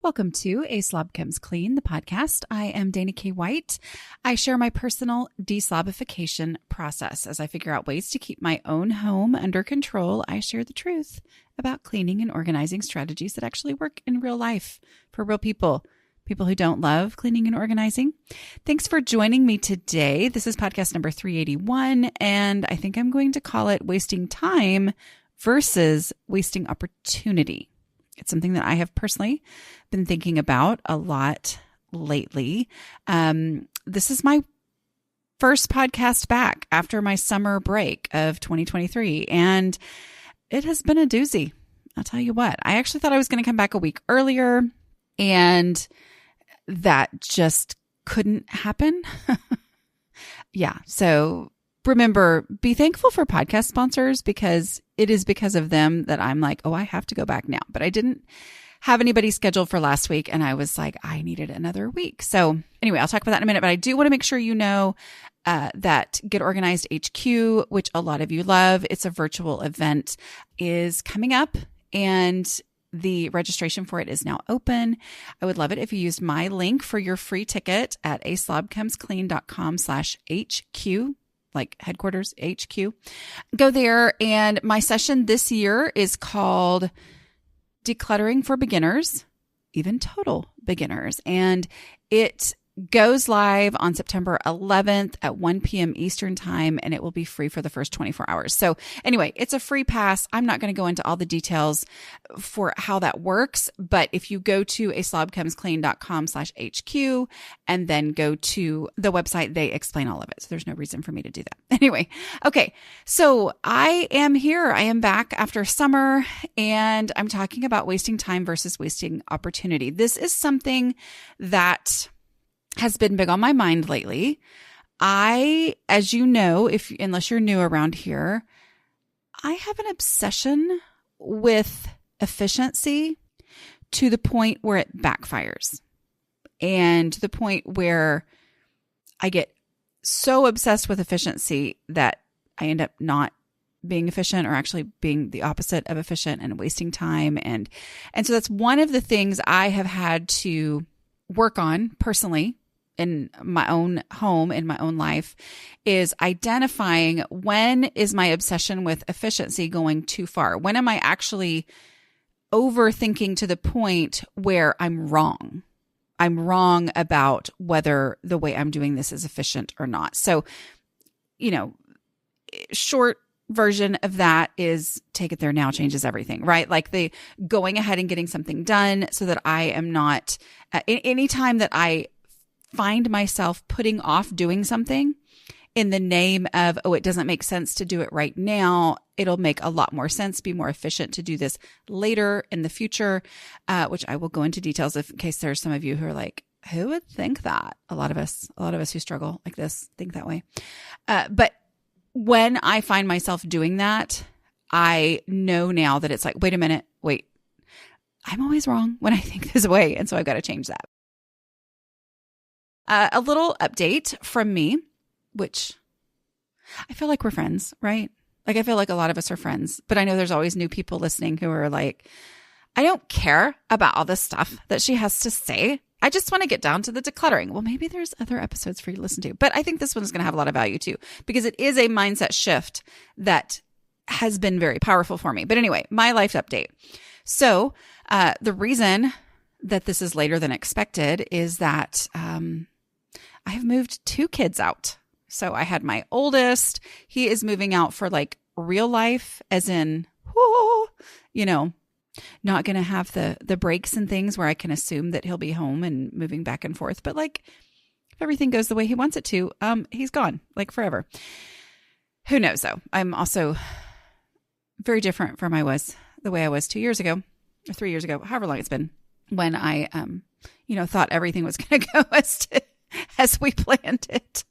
Welcome to A Slob Comes Clean, the podcast. I am Dana K. White. I share my personal deslobification process. As I figure out ways to keep my own home under control, I share the truth about cleaning and organizing strategies that actually work in real life for real people who don't love cleaning and organizing. Thanks for joining me today. This is podcast number 381, and I think I'm going to call it Wasting Time versus Wasting Opportunity. It's something that I have personally been thinking about a lot lately. This is my first podcast back after my summer break of 2023, and it has been a doozy. I'll tell you what, I actually thought I was going to come back a week earlier, and that just couldn't happen. Yeah. So remember, be thankful for podcast sponsors because it is because of them that I'm like, oh, I have to go back now. But I didn't have anybody scheduled for last week, and I was like, I needed another week. So anyway, I'll talk about that in a minute, but I do want to make sure you know that Get Organized HQ, which a lot of you love, it's a virtual event, is coming up, and the registration for it is now open. I would love it if you used my link for your free ticket at aslobcomesclean.com/HQ. like headquarters, HQ. Go there. And my session this year is called Decluttering for Beginners, even total beginners. And it goes live on September 11th at 1 p.m. Eastern time, and it will be free for the first 24 hours. So anyway, it's a free pass. I'm not going to go into all the details for how that works, but if you go to aslobcomesclean.com/HQ and then go to the website, they explain all of it. So there's no reason for me to do that. Anyway, okay. So I am here. I am back after summer, and I'm talking about wasting time versus wasting opportunity. This is something that has been big on my mind lately. As you know, unless you're new around here, I have an obsession with efficiency to the point where it backfires, and to the point where I get so obsessed with efficiency that I end up not being efficient, or actually being the opposite of efficient and wasting time. And so that's one of the things I have had to work on personally in my own home, in my own life, is identifying when is my obsession with efficiency going too far? When am I actually overthinking to the point where I'm wrong? I'm wrong about whether the way I'm doing this is efficient or not. So, short version of that is take it there now changes everything, right? Like the going ahead and getting something done so that I am not, anytime that I find myself putting off doing something in the name of, oh, it doesn't make sense to do it right now. It'll make a lot more sense, be more efficient to do this later in the future, which I will go into details in case there's some of you who are like, who would think that? A lot of us who struggle like this think that way. But when I find myself doing that, I know now that it's like, wait a minute, I'm always wrong when I think this way. And so I've got to change that. A little update from me, which I feel like we're friends, right? Like I feel like a lot of us are friends, but I know there's always new people listening who are like, I don't care about all this stuff that she has to say. I just want to get down to the decluttering. Well, maybe there's other episodes for you to listen to, but I think this one is going to have a lot of value too, because it is a mindset shift that has been very powerful for me. But anyway, my life update. So the reason that this is later than expected is that I have moved 2 kids out. So I had my oldest, he is moving out for like real life, as in, not going to have the breaks and things where I can assume that he'll be home and moving back and forth. But like, if everything goes the way he wants it to, he's gone like forever. Who knows though? I'm also very different from the way I was 2 years ago or 3 years ago, however long it's been, when I, thought everything was going to go as we planned it.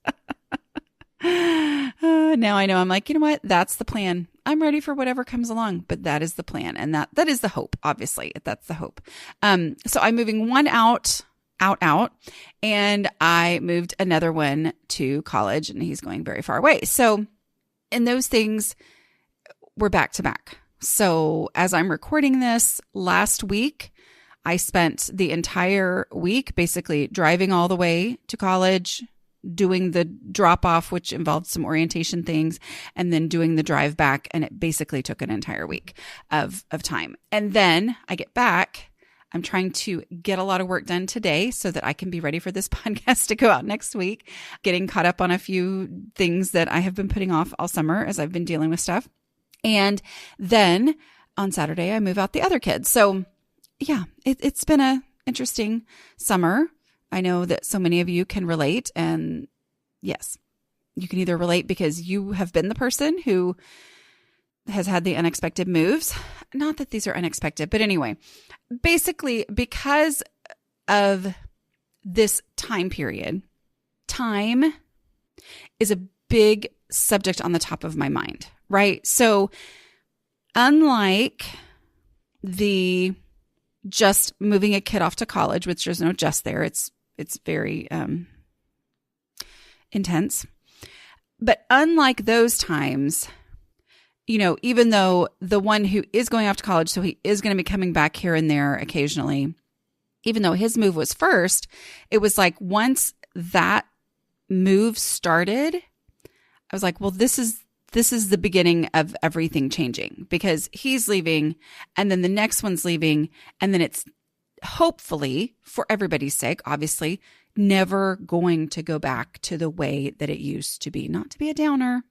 Now I know, I'm like, you know what? That's the plan. I'm ready for whatever comes along, but that is the plan. And that is the hope, obviously. That's the hope. So I'm moving one out, and I moved another one to college, and he's going very far away. So, and those things were back to back. So as I'm recording this, last week, I spent the entire week basically driving all the way to college, doing the drop off, which involved some orientation things, and then doing the drive back. And it basically took an entire week of time. And then I get back. I'm trying to get a lot of work done today so that I can be ready for this podcast to go out next week, getting caught up on a few things that I have been putting off all summer as I've been dealing with stuff. And then on Saturday, I move out the other kids. So yeah, it's been an interesting summer. I know that so many of you can relate. And yes, you can either relate because you have been the person who has had the unexpected moves. Not that these are unexpected, but anyway, basically because of this time period, time is a big subject on the top of my mind, right? So unlike the just moving a kid off to college, which there's no just there, it's very intense. But unlike those times, you know, even though the one who is going off to college, so he is going to be coming back here and there occasionally, even though his move was first, it was like once that move started, I was like, well, this is the beginning of everything changing because he's leaving and then the next one's leaving. And then it's hopefully, for everybody's sake, obviously, never going to go back to the way that it used to be. Not to be a downer,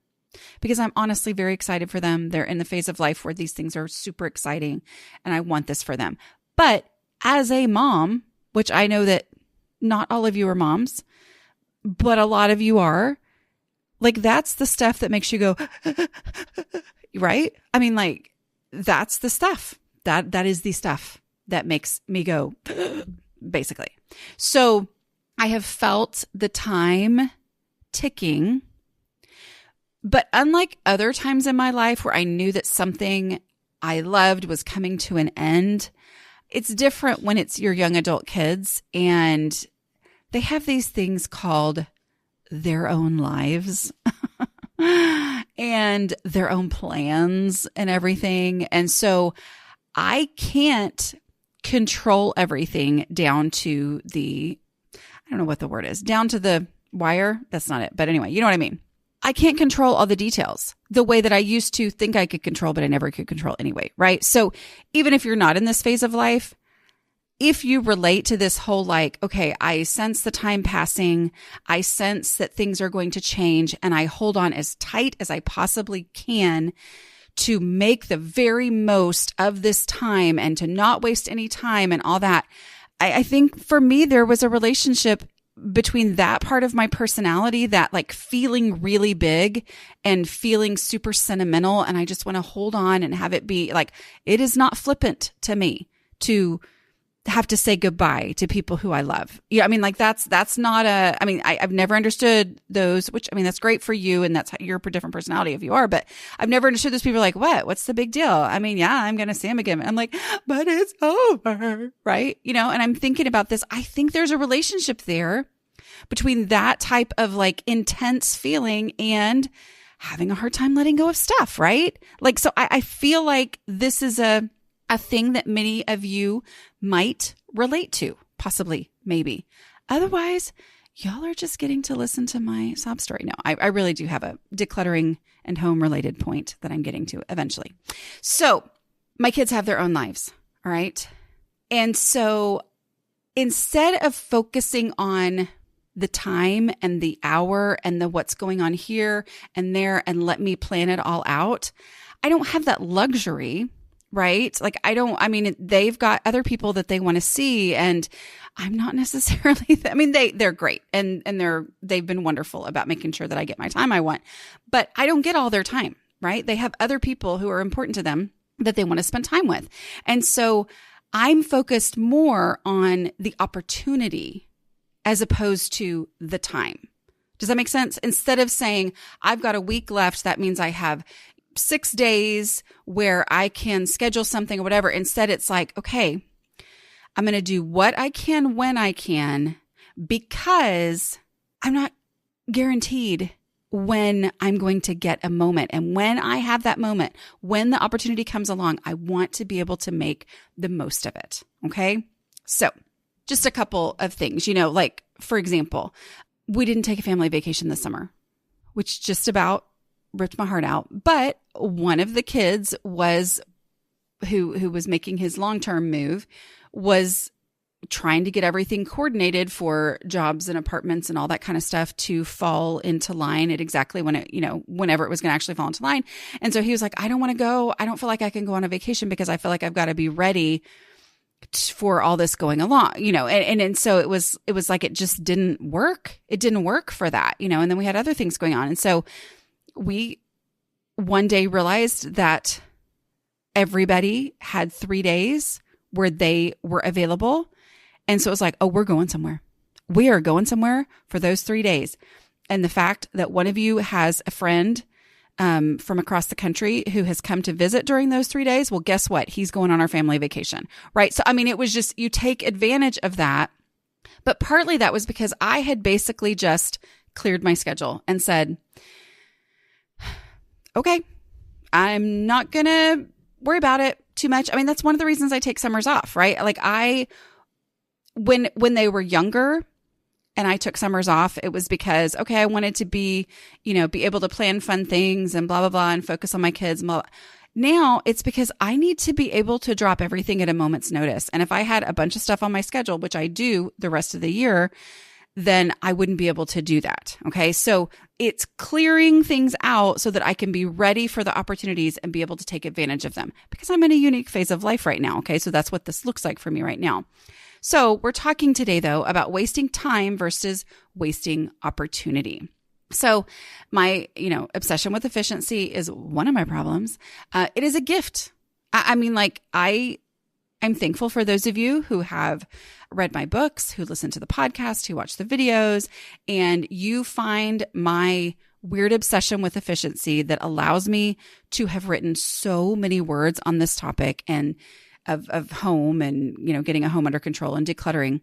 because I'm honestly very excited for them. They're in the phase of life where these things are super exciting and I want this for them. But as a mom, which I know that not all of you are moms, but a lot of you are, like that's the stuff that makes you go, right? I mean, like that's the stuff that is the stuff that makes me go, basically. So I have felt the time ticking. But unlike other times in my life where I knew that something I loved was coming to an end, it's different when it's your young adult kids and they have these things called their own lives and their own plans and everything. And so I can't control everything down to I don't know what the word is, down to the wire. That's not it. But anyway, you know what I mean? I can't control all the details the way that I used to think I could control, but I never could control anyway, right? So even if you're not in this phase of life, if you relate to this whole like, okay, I sense the time passing, I sense that things are going to change, and I hold on as tight as I possibly can to make the very most of this time and to not waste any time and all that. I think for me, there was a relationship between that part of my personality, that like feeling really big and feeling super sentimental. And I just want to hold on and have it be like, it is not flippant to me to have to say goodbye to people who I love. Yeah. I mean, like that's not I've never understood those, which I mean, that's great for you. And that's how you're a different personality if you are, but I've never understood those people like, what's the big deal? I mean, yeah, I'm going to see him again. I'm like, but it's over. Right. You know, and I'm thinking about this. I think there's a relationship there between that type of like intense feeling and having a hard time letting go of stuff. Right. Like, so I feel like this is a thing that many of you might relate to, possibly, maybe. Otherwise, y'all are just getting to listen to my sob story. No, I really do have a decluttering and home related point that I'm getting to eventually. So my kids have their own lives. All right. And so instead of focusing on the time and the hour and the what's going on here and there and let me plan it all out, I don't have that luxury. Right? Like they've got other people that they want to see, and I'm not necessarily, they're great and they've been wonderful about making sure that I get my time I want, but I don't get all their time, right? They have other people who are important to them that they want to spend time with. And so I'm focused more on the opportunity as opposed to the time. Does that make sense? Instead of saying, I've got a week left, that means I have 6 days where I can schedule something or whatever. Instead, it's like, okay, I'm going to do what I can when I can, because I'm not guaranteed when I'm going to get a moment. And when I have that moment, when the opportunity comes along, I want to be able to make the most of it. Okay. So just a couple of things, like for example, we didn't take a family vacation this summer, which just about ripped my heart out. But one of the kids was who was making his long-term move was trying to get everything coordinated for jobs and apartments and all that kind of stuff to fall into line at exactly when it, whenever it was going to actually fall into line. And so he was like, I don't want to go. I don't feel like I can go on a vacation because I feel like I've got to be ready for all this going along, and so it was like, it just didn't work. It didn't work for that, and then we had other things going on. And so we one day realized that everybody had 3 days where they were available. And so it was like, oh, we're going somewhere. We are going somewhere for those 3 days. And the fact that one of you has a friend from across the country who has come to visit during those 3 days, well, guess what? He's going on our family vacation, right? So, it was just, you take advantage of that. But partly that was because I had basically just cleared my schedule and said, okay, I'm not going to worry about it too much. That's one of the reasons I take summers off, right? Like when they were younger and I took summers off, it was because, okay, I wanted to be able to plan fun things and blah, blah, blah, and focus on my kids. And blah, blah. Now it's because I need to be able to drop everything at a moment's notice. And if I had a bunch of stuff on my schedule, which I do the rest of the year, then I wouldn't be able to do that. Okay. So it's clearing things out so that I can be ready for the opportunities and be able to take advantage of them, because I'm in a unique phase of life right now. Okay. So that's what this looks like for me right now. So we're talking today though about wasting time versus wasting opportunity. So my, obsession with efficiency is one of my problems. It is a gift. I'm thankful for those of you who have read my books, who listen to the podcast, who watch the videos, and you find my weird obsession with efficiency that allows me to have written so many words on this topic and of home and, getting a home under control and decluttering,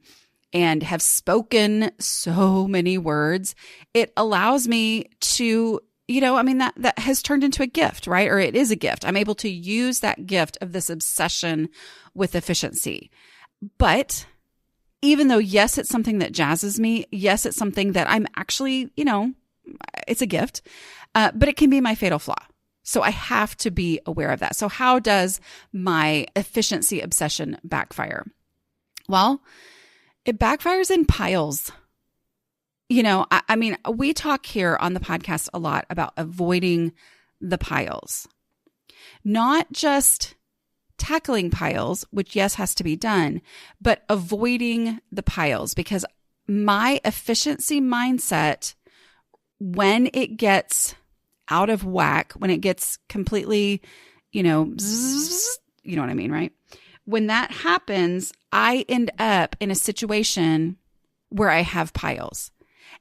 and have spoken so many words. It allows me to, that has turned into a gift, right? Or it is a gift. I'm able to use that gift of this obsession with efficiency. But even though, yes, it's something that jazzes me, yes, it's something that I'm actually, it's a gift, but it can be my fatal flaw. So I have to be aware of that. So how does my efficiency obsession backfire? Well, it backfires in piles. We talk here on the podcast a lot about avoiding the piles, not just tackling piles, which yes, has to be done, but avoiding the piles, because my efficiency mindset, when it gets out of whack, when it gets completely, zzz, you know what I mean, right? When that happens, I end up in a situation where I have piles,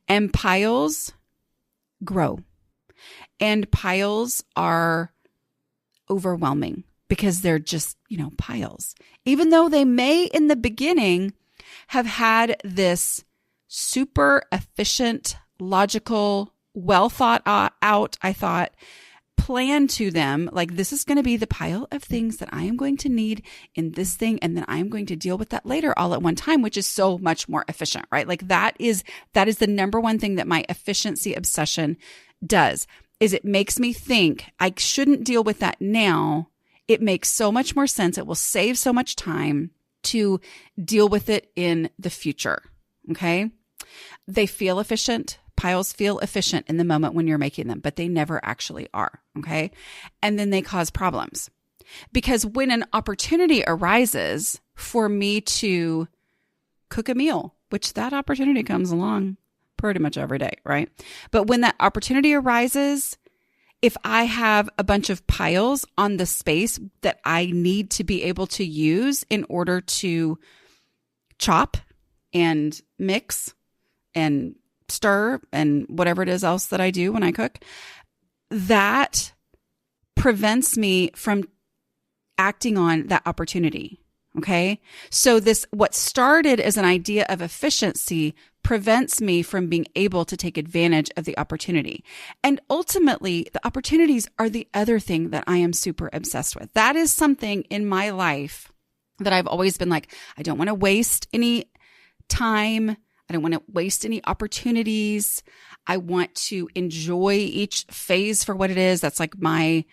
and piles grow, and piles are overwhelming because they're just, piles. Even though they may in the beginning have had this super efficient, logical, well thought out, I thought, plan to them, like this is going to be the pile of things that I am going to need in this thing, and then I am going to deal with that later all at one time, which is so much more efficient, right? Like that is the number one thing that my efficiency obsession does, is it makes me think I shouldn't deal with that now. It makes so much more sense. It will save so much time to deal with it in the future. Okay. They feel efficient. Piles feel efficient in the moment when you're making them, but they never actually are. Okay. And then they cause problems, because when an opportunity arises for me to cook a meal, which that opportunity comes along pretty much every day, right? But when that opportunity arises, if I have a bunch of piles on the space that I need to be able to use in order to chop and mix and stir and whatever it is else that I do when I cook, that prevents me from acting on that opportunity. Okay. So what started as an idea of efficiency prevents me from being able to take advantage of the opportunity. And ultimately, the opportunities are the other thing that I am super obsessed with. That is something in my life that I've always been like, I don't want to waste any time. I don't want to waste any opportunities. I want to enjoy each phase for what it is. That's like my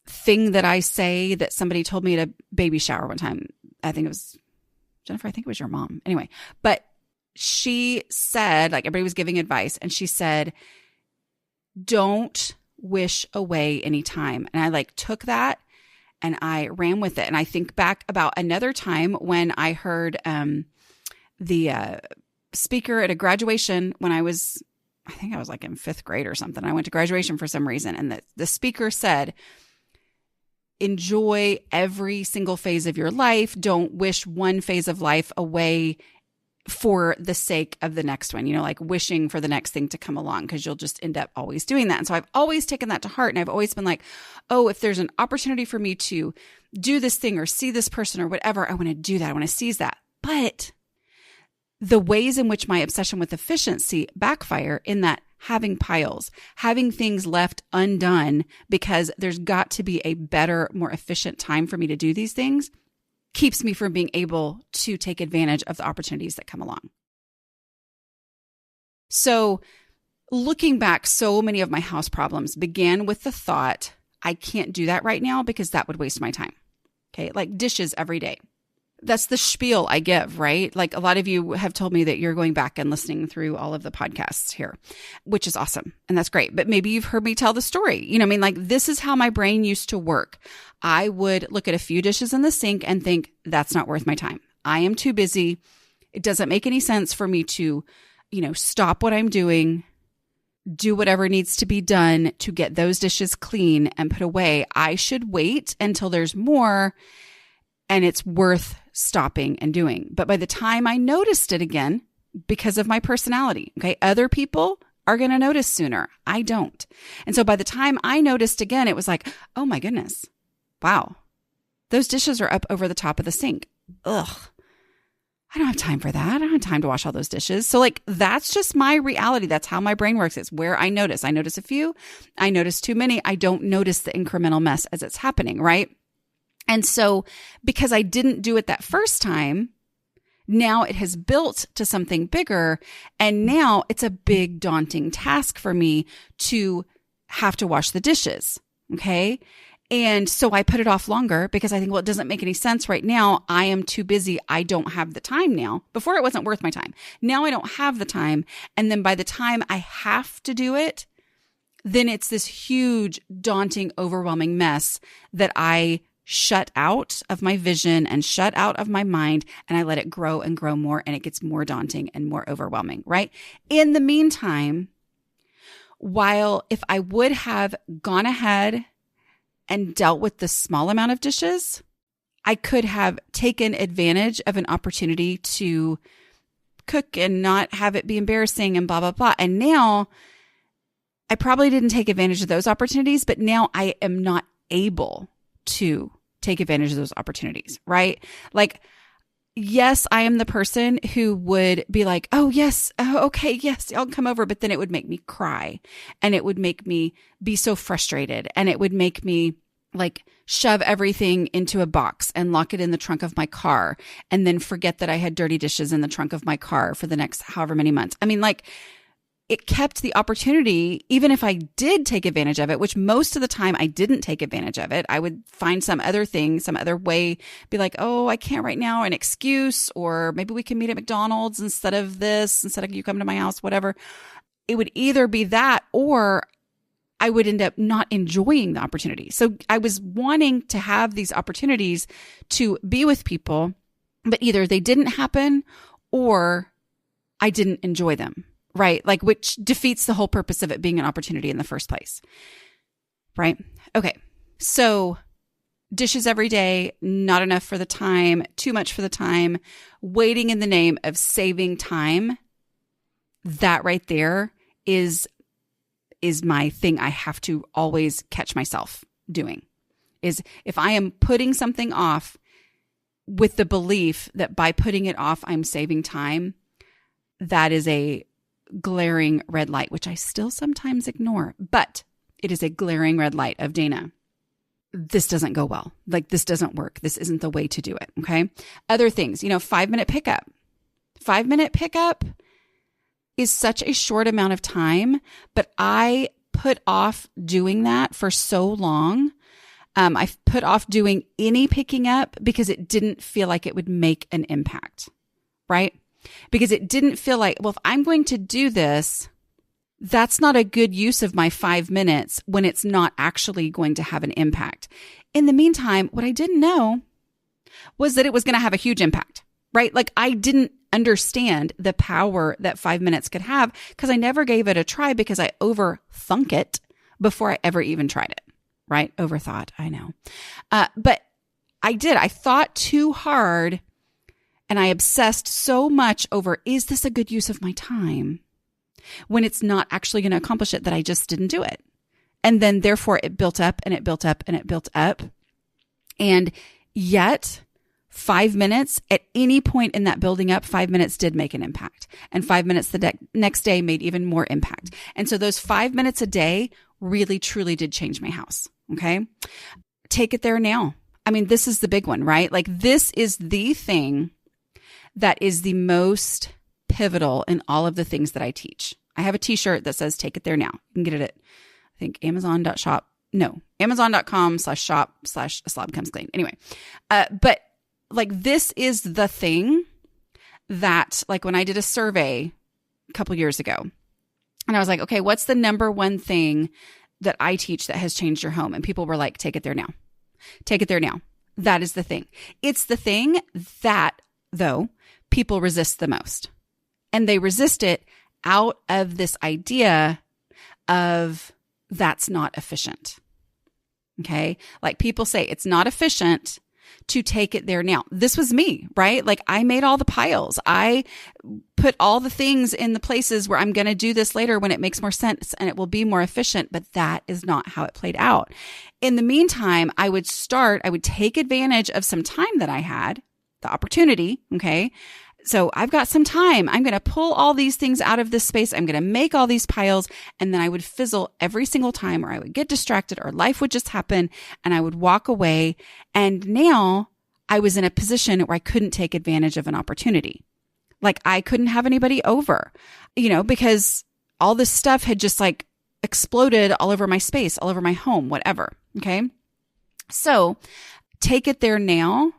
thing that I say that somebody told me at a baby shower one time. I think it was Jennifer. I think it was your mom. Anyway, but she said, like everybody was giving advice and she said, don't wish away any time. And I like took that and I ran with it. And I think back about another time when I heard the speaker at a graduation when I think I was like in 5th grade or something. I went to graduation for some reason. And the speaker said, enjoy every single phase of your life. Don't wish one phase of life away for the sake of the next one, like wishing for the next thing to come along, because you'll just end up always doing that. And so I've always taken that to heart. And I've always been like, oh, if there's an opportunity for me to do this thing or see this person or whatever, I want to do that. I want to seize that. But the ways in which my obsession with efficiency backfire in that having piles, having things left undone because there's got to be a better, more efficient time for me to do these things, keeps me from being able to take advantage of the opportunities that come along. So looking back, so many of my house problems began with the thought, I can't do that right now because that would waste my time. Okay. Like dishes every day. That's the spiel I give, right? Like a lot of you have told me that you're going back and listening through all of the podcasts here, which is awesome. And that's great. But maybe you've heard me tell the story. Like this is how my brain used to work. I would look at a few dishes in the sink and think, that's not worth my time. I am too busy. It doesn't make any sense for me to, stop what I'm doing, do whatever needs to be done to get those dishes clean and put away. I should wait until there's more and it's worth stopping and doing. But by the time I noticed it again, because of my personality, okay, other people are going to notice sooner. I don't. And so by the time I noticed again, it was like, oh my goodness, wow, those dishes are up over the top of the sink. Ugh, I don't have time for that. I don't have time to wash all those dishes. So like, that's just my reality. That's how my brain works. It's where I notice. I notice a few. I notice too many. I don't notice the incremental mess as it's happening, right? And so because I didn't do it that first time, now it has built to something bigger. And now it's a big daunting task for me to have to wash the dishes. Okay. And so I put it off longer because I think, well, it doesn't make any sense right now. I am too busy. I don't have the time now. Before it wasn't worth my time. Now I don't have the time. And then by the time I have to do it, then it's this huge, daunting, overwhelming mess that I shut out of my vision and shut out of my mind, and I let it grow and grow more, and it gets more daunting and more overwhelming, right? In the meantime, while if I would have gone ahead and dealt with the small amount of dishes, I could have taken advantage of an opportunity to cook and not have it be embarrassing and blah, blah, blah. And now I probably didn't take advantage of those opportunities, but now I am not able to take advantage of those opportunities, right? Like, yes, I am the person who would be like, oh, yes, okay, yes, I'll come over. But then it would make me cry and it would make me be so frustrated and it would make me like shove everything into a box and lock it in the trunk of my car and then forget that I had dirty dishes in the trunk of my car for the next however many months. I mean, like, it kept the opportunity, even if I did take advantage of it, which most of the time I didn't take advantage of it. I would find some other thing, some other way, be like, oh, I can't right now, an excuse, or maybe we can meet at McDonald's instead of this, instead of you come to my house, whatever. It would either be that or I would end up not enjoying the opportunity. So I was wanting to have these opportunities to be with people, but either they didn't happen or I didn't enjoy them. Right? Like, which defeats the whole purpose of it being an opportunity in the first place. Right? Okay. So dishes every day, not enough for the time, too much for the time, waiting in the name of saving time. That right there is my thing I have to always catch myself doing. Is if I am putting something off with the belief that by putting it off, I'm saving time, that is a glaring red light, which I still sometimes ignore, but it is a glaring red light of Dana. this doesn't go well. Like this doesn't work. This isn't the way to do it. Okay. Other things, 5-minute pickup. 5-minute pickup is such a short amount of time, but I put off doing that for so long. I put off doing any picking up because it didn't feel like it would make an impact, right? Because it didn't feel like, well, if I'm going to do this, that's not a good use of my 5 minutes when it's not actually going to have an impact. In the meantime, what I didn't know was that it was going to have a huge impact, right? Like I didn't understand the power that 5 minutes could have because I never gave it a try because I overthunk it before I ever even tried it, right? Overthought, I know. But I did. I thought too hard and I obsessed so much over, is this a good use of my time? When it's not actually going to accomplish it, that I just didn't do it. And then therefore it built up and it built up and it built up. And yet 5 minutes at any point in that building up, 5 minutes did make an impact. And 5 minutes the next day made even more impact. And so those 5 minutes a day really, truly did change my house. Okay. Take it there now. I mean, this is the big one, right? Like this is the thing that is the most pivotal in all of the things that I teach. I have a t-shirt that says, take it there now. You can get it at, I think, amazon.com/shop/A Slob Comes Clean. Anyway, but like this is the thing that like when I did a survey a couple years ago and I was like, okay, what's the number one thing that I teach that has changed your home? And people were like, take it there now. Take it there now. That is the thing. It's the thing that though people resist the most. And they resist it out of this idea of that's not efficient. Okay. Like people say it's not efficient to take it there now. This was me, right? Like I made all the piles. I put all the things in the places where I'm going to do this later when it makes more sense and it will be more efficient, but that is not how it played out. In the meantime, I would take advantage of some time that I had, the opportunity. Okay. So I've got some time. I'm going to pull all these things out of this space. I'm going to make all these piles. And then I would fizzle every single time, or I would get distracted, or life would just happen and I would walk away. And now I was in a position where I couldn't take advantage of an opportunity. Like I couldn't have anybody over, because all this stuff had just like exploded all over my space, all over my home, whatever. Okay. So take it there now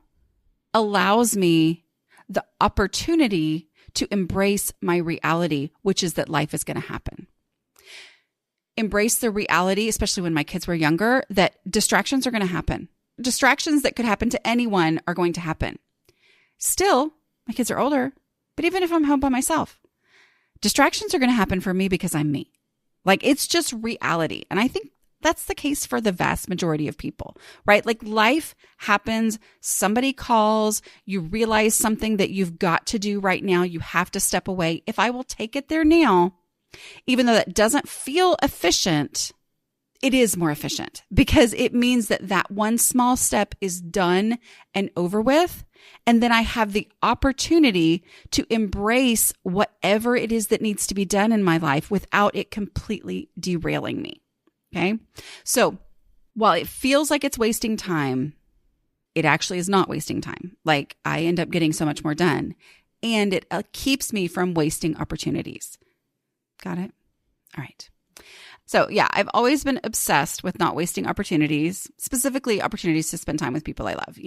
allows me the opportunity to embrace my reality, which is that life is going to happen. Embrace the reality, especially when my kids were younger, that distractions are going to happen. Distractions that could happen to anyone are going to happen. Still, my kids are older, but even if I'm home by myself, distractions are going to happen for me because I'm me. Like it's just reality. And I think that's the case for the vast majority of people, right? Like life happens, somebody calls, you realize something that you've got to do right now. You have to step away. If I will take it there now, even though that doesn't feel efficient, it is more efficient because it means that that one small step is done and over with. And then I have the opportunity to embrace whatever it is that needs to be done in my life without it completely derailing me. Okay. So while it feels like it's wasting time, it actually is not wasting time. Like I end up getting so much more done and it keeps me from wasting opportunities. Got it? All right. So yeah, I've always been obsessed with not wasting opportunities, specifically opportunities to spend time with people I love,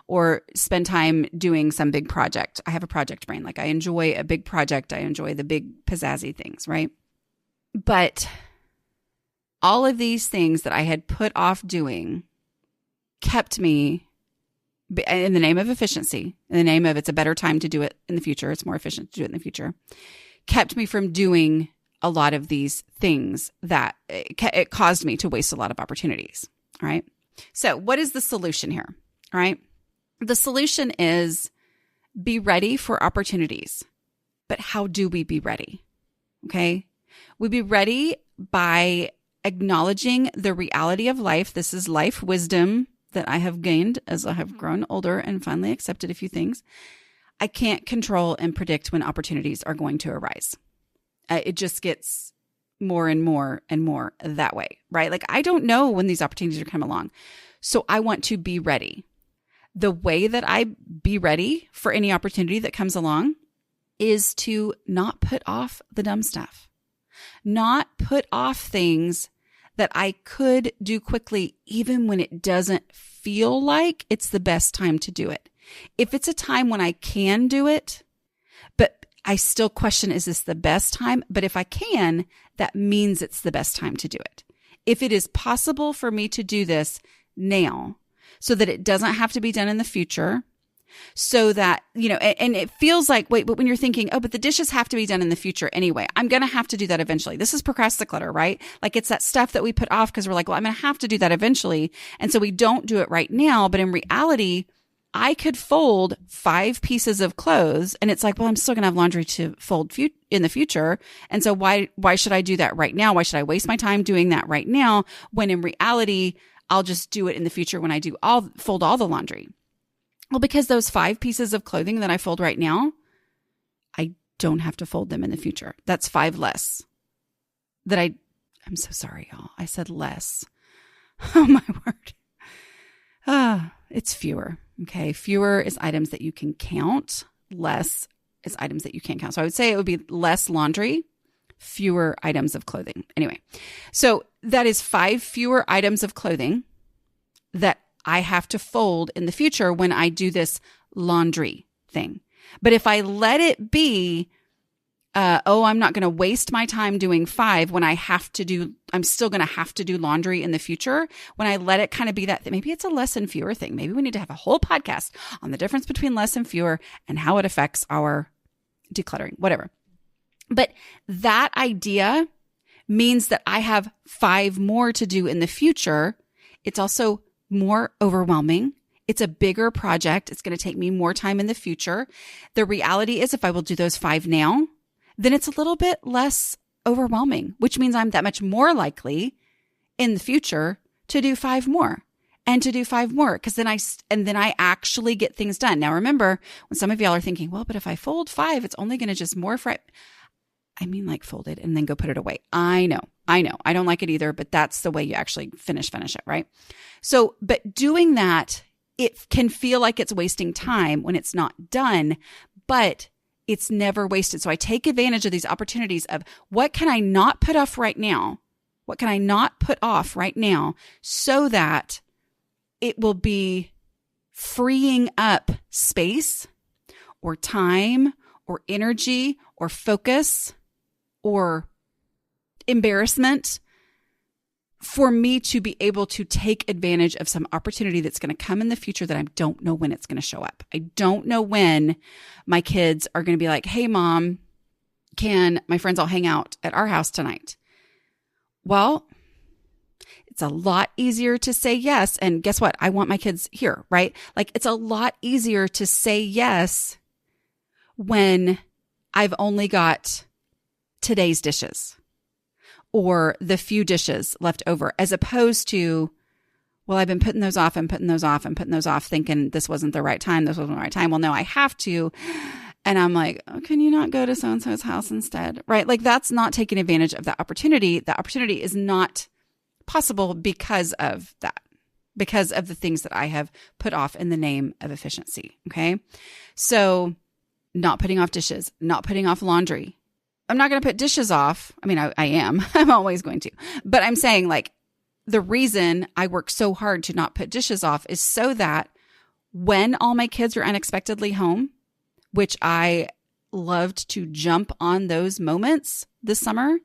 or spend time doing some big project. I have a project brain. Like I enjoy a big project. I enjoy the big pizzazzy things, right? But all of these things that I had put off doing kept me, in the name of efficiency, in the name of it's a better time to do it in the future, it's more efficient to do it in the future, kept me from doing a lot of these things that it caused me to waste a lot of opportunities. All right. So what is the solution here? All right. The solution is be ready for opportunities. But how do we be ready? Okay. We be ready by acknowledging the reality of life. This is life wisdom that I have gained as I have grown older and finally accepted a few things. I can't control and predict when opportunities are going to arise. It just gets more and more and more that way, right? Like I don't know when these opportunities are coming along. So I want to be ready. The way that I be ready for any opportunity that comes along is to not put off the dumb stuff, not put off things that I could do quickly, even when it doesn't feel like it's the best time to do it. If it's a time when I can do it, but I still question, is this the best time? But if I can, that means it's the best time to do it. If it is possible for me to do this now, so that it doesn't have to be done in the future, so that, and it feels like, wait, but when you're thinking, oh, but the dishes have to be done in the future anyway, I'm going to have to do that eventually. This is procrastinator, right? Like it's that stuff that we put off because we're like, well, I'm going to have to do that eventually. And so we don't do it right now. But in reality, I could fold 5 pieces of clothes and it's like, well, I'm still going to have laundry to fold in the future. And so why should I do that right now? Why should I waste my time doing that right now when in reality, I'll just do it in the future when I fold all the laundry? Well, because those 5 pieces of clothing that I fold right now, I don't have to fold them in the future. That's 5 less I'm so sorry, y'all. I said less. Oh my word. It's fewer. Okay. Fewer is items that you can count. Less is items that you can't count. So I would say it would be less laundry, fewer items of clothing. Anyway, so that is 5 fewer items of clothing that I have to fold in the future when I do this laundry thing. But if I let it be, I'm not going to waste my time doing 5 when I'm still going to have to do laundry in the future. When I let it kind of be that, maybe it's a less and fewer thing. Maybe we need to have a whole podcast on the difference between less and fewer and how it affects our decluttering, whatever. But that idea means that I have 5 more to do in the future. It's also more overwhelming. It's a bigger project. It's going to take me more time in the future. The reality is if I will do those 5 now, then it's a little bit less overwhelming, which means I'm that much more likely in the future to do 5 more and to do 5 more. Cause then I actually get things done. Now remember when some of y'all are thinking, well, but if I fold 5, it's only going to just morph. I mean, like fold it and then go put it away. I know. I don't like it either, but that's the way you actually finish it, right? So, but doing that, it can feel like it's wasting time when it's not done, but it's never wasted. So I take advantage of these opportunities of what can I not put off right now? What can I not put off right now so that it will be freeing up space or time or energy or focus or embarrassment for me to be able to take advantage of some opportunity that's going to come in the future that I don't know when it's going to show up. I don't know when my kids are going to be like, hey, Mom, can my friends all hang out at our house tonight? Well, it's a lot easier to say yes. And guess what? I want my kids here, right? Like it's a lot easier to say yes when I've only got today's dishes or the few dishes left over, as opposed to, well, I've been putting those off and putting those off and putting those off thinking this wasn't the right time. This wasn't the right time. Well, no, I have to. And I'm like, oh, can you not go to so-and-so's house instead? Right? Like that's not taking advantage of that opportunity. That opportunity is not possible because of that, because of the things that I have put off in the name of efficiency. Okay. So not putting off dishes, not putting off laundry. I'm not going to put dishes off. I mean, I am. I'm always going to. But I'm saying like the reason I work so hard to not put dishes off is so that when all my kids are unexpectedly home, which I loved to jump on those moments this summer,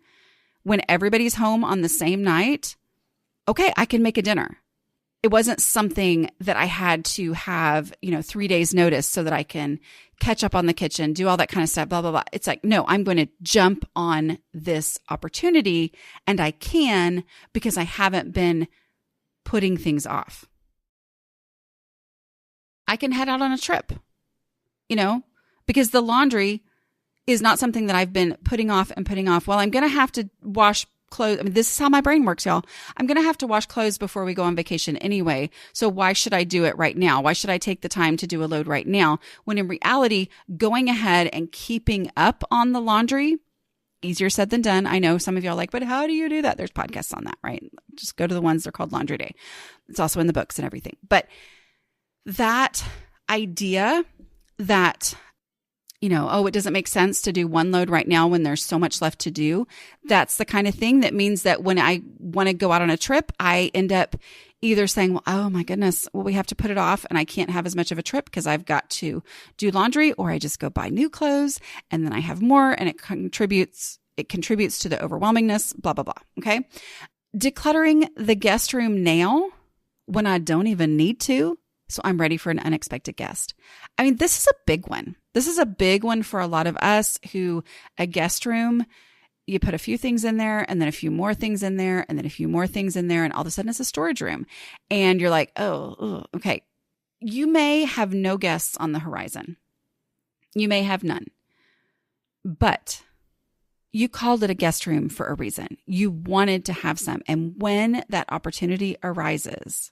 when everybody's home on the same night, okay, I can make a dinner. It wasn't something that I had to have, 3 days notice so that I can catch up on the kitchen, do all that kind of stuff, blah, blah, blah. It's like, no, I'm going to jump on this opportunity and I can because I haven't been putting things off. I can head out on a trip, because the laundry is not something that I've been putting off and putting off. Well, I'm going to have to wash clothes. I mean, this is how my brain works, y'all. I'm going to have to wash clothes before we go on vacation anyway. So why should I do it right now? Why should I take the time to do a load right now? When in reality, going ahead and keeping up on the laundry easier said than done. I know some of y'all are like, but how do you do that? There's podcasts on that, right? Just go to the ones, they're called Laundry Day. It's also in the books and everything. But that idea that, it doesn't make sense to do one load right now when there's so much left to do. That's the kind of thing that means that when I want to go out on a trip, I end up either saying, well, oh my goodness, we have to put it off and I can't have as much of a trip because I've got to do laundry, or I just go buy new clothes and then I have more and it contributes to the overwhelmingness, blah, blah, blah. Okay. Decluttering the guest room now when I don't even need to. So I'm ready for an unexpected guest. I mean, this is a big one. This is a big one for a lot of us who a guest room, you put a few things in there and then a few more things in there and then a few more things in there. And all of a sudden it's a storage room and you're like, oh, okay. You may have no guests on the horizon. You may have none, but you called it a guest room for a reason. You wanted to have some. And when that opportunity arises,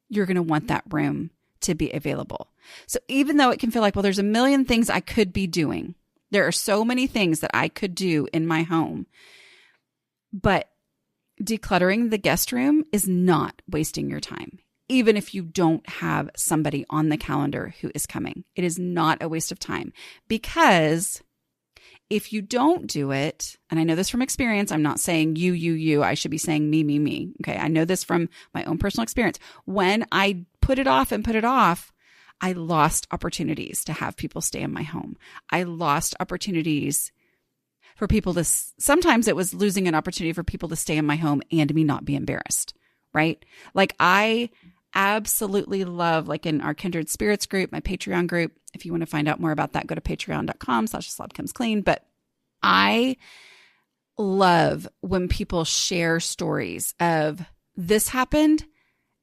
you're going to want that room to be available. So even though it can feel like, well, there's a million things I could be doing. There are so many things that I could do in my home, but decluttering the guest room is not wasting your time. Even if you don't have somebody on the calendar who is coming, it is not a waste of time, because if you don't do it, and I know this from experience, I'm not saying you, I should be saying me. Okay. I know this from my own personal experience. When I put it off, I lost opportunities to have people stay in my home. I lost opportunities for people to, sometimes it was losing an opportunity for people to stay in my home and me not be embarrassed, right? Like I absolutely love, like in our Kindred Spirits group, my Patreon group. If you want to find out more about that, go to patreon.com/A Slob Comes Clean. But I love when people share stories of this happened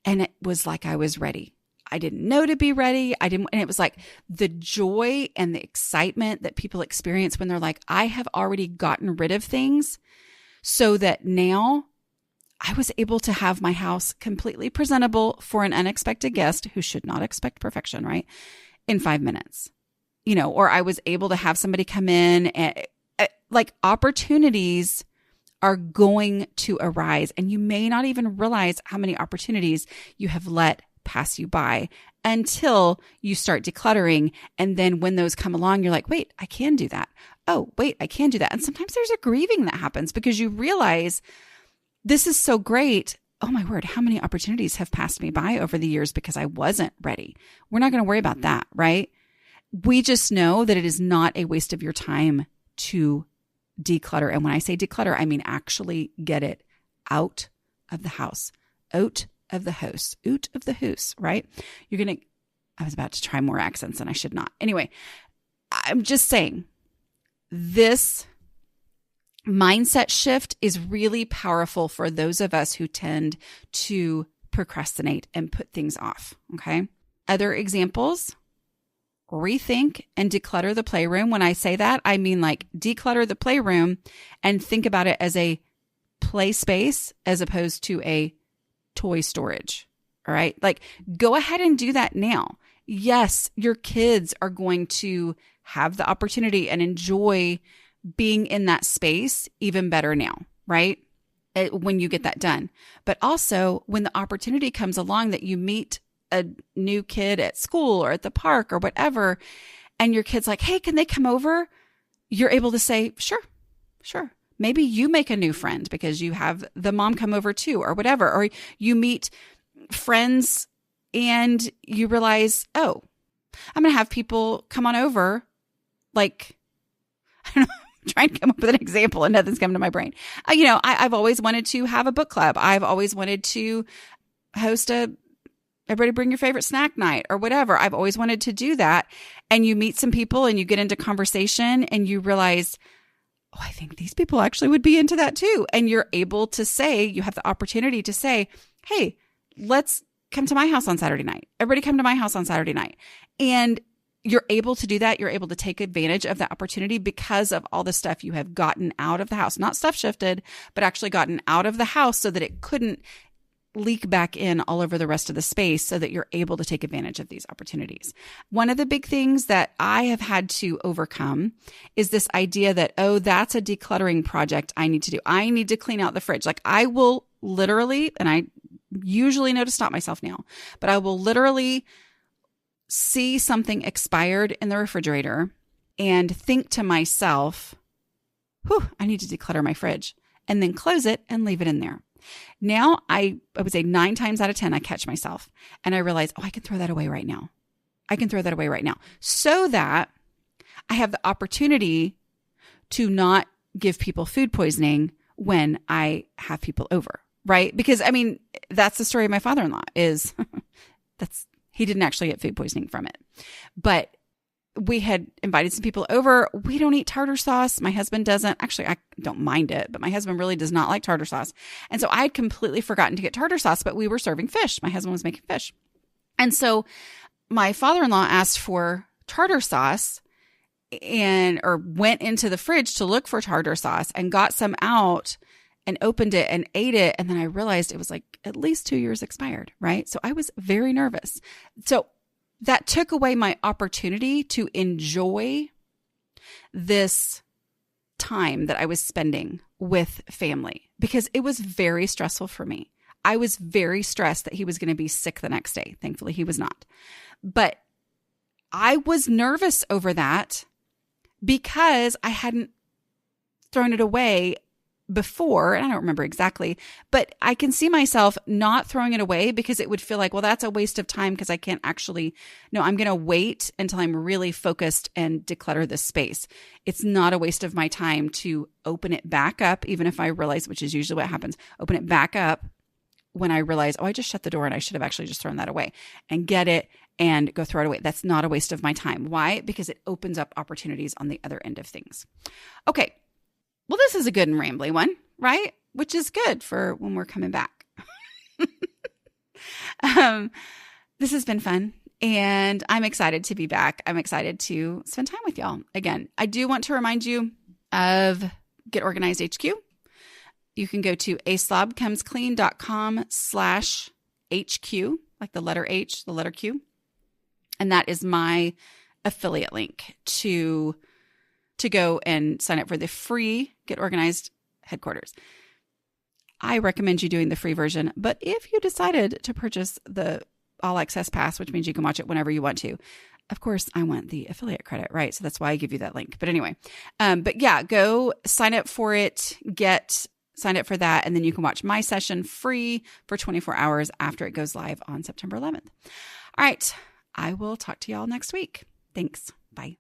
and it was like I was ready. I didn't know to be ready. And it was like the joy and the excitement that people experience when they're like, I have already gotten rid of things so that now I was able to have my house completely presentable for an unexpected guest who should not expect perfection, right? In 5 minutes, or I was able to have somebody come in and like opportunities are going to arise, and you may not even realize how many opportunities you have let pass you by until you start decluttering. And then when those come along, you're like, wait, I can do that. Oh, wait, I can do that. And sometimes there's a grieving that happens because you realize this is so great. Oh my word, how many opportunities have passed me by over the years because I wasn't ready? We're not going to worry about that, right? We just know that it is not a waste of your time to declutter. And when I say declutter, I mean actually get it out of the house, out of the house, right? I was about to try more accents and I should not. Anyway, I'm just saying this mindset shift is really powerful for those of us who tend to procrastinate and put things off. Okay. Other examples, rethink and declutter the playroom. When I say that, I mean like declutter the playroom and think about it as a play space as opposed to a toy storage. All right. Like go ahead and do that now. Yes, your kids are going to have the opportunity and enjoy being in that space even better now, right? When you get that done. But also when the opportunity comes along that you meet a new kid at school or at the park or whatever, and your kid's like, hey, can they come over? You're able to say, sure. Maybe you make a new friend because you have the mom come over too or whatever. Or you meet friends and you realize, oh, I'm going to have people come on over. Like, I don't know. Trying to come up with an example and nothing's coming to my brain. I've always wanted to have a book club. I've always wanted to host everybody bring your favorite snack night or whatever. I've always wanted to do that. And you meet some people and you get into conversation and you realize, oh, I think these people actually would be into that too. And you're able to say, you have the opportunity to say, hey, let's come to my house on Saturday night. Everybody come to my house on Saturday night. And you're able to do that. You're able to take advantage of that opportunity because of all the stuff you have gotten out of the house, not stuff shifted, but actually gotten out of the house so that it couldn't leak back in all over the rest of the space so that you're able to take advantage of these opportunities. One of the big things that I have had to overcome is this idea that, oh, that's a decluttering project I need to do. I need to clean out the fridge. Like I will literally, and I usually know to stop myself now, but I will literally see something expired in the refrigerator and think to myself, I need to declutter my fridge, and then close it and leave it in there. Now I would say 9 times out of 10, I catch myself and I realize, I can throw that away right now. I can throw that away right now so that I have the opportunity to not give people food poisoning when I have people over, right? Because I mean, that's the story of my father-in-law is he didn't actually get food poisoning from it, but we had invited some people over. We don't eat tartar sauce. My husband doesn't. Actually, I don't mind it, but my husband really does not like tartar sauce. And so I had completely forgotten to get tartar sauce, but we were serving fish. My husband was making fish. And so my father-in-law asked for tartar sauce or went into the fridge to look for tartar sauce and got some out and opened it and ate it. And then I realized it was like at least 2 years expired, right? So I was very nervous. So that took away my opportunity to enjoy this time that I was spending with family because it was very stressful for me. I was very stressed that he was going to be sick the next day. Thankfully, he was not. But I was nervous over that because I hadn't thrown it away before, and I don't remember exactly, but I can see myself not throwing it away because it would feel like, well, that's a waste of time because I can't actually, no, I'm going to wait until I'm really focused and declutter this space. It's not a waste of my time to open it back up, even if I realize, which is usually what happens, open it back up when I realize, I just shut the door and I should have actually just thrown that away and get it and go throw it away. That's not a waste of my time. Why? Because it opens up opportunities on the other end of things. Okay. Well, this is a good and rambly one, right? Which is good for when we're coming back. This has been fun and I'm excited to be back. I'm excited to spend time with y'all. Again, I do want to remind you of Get Organized HQ. You can go to aslobcomesclean.com/HQ, like the letter H, the letter Q. And that is my affiliate link to go and sign up for the free Get Organized headquarters. I recommend you doing the free version, but if you decided to purchase the all access pass, which means you can watch it whenever you want to, of course, I want the affiliate credit, right? So that's why I give you that link. But anyway, but yeah, go sign up for it, sign up for that, and then you can watch my session free for 24 hours after it goes live on September 11th. All right. I will talk to y'all next week. Thanks. Bye.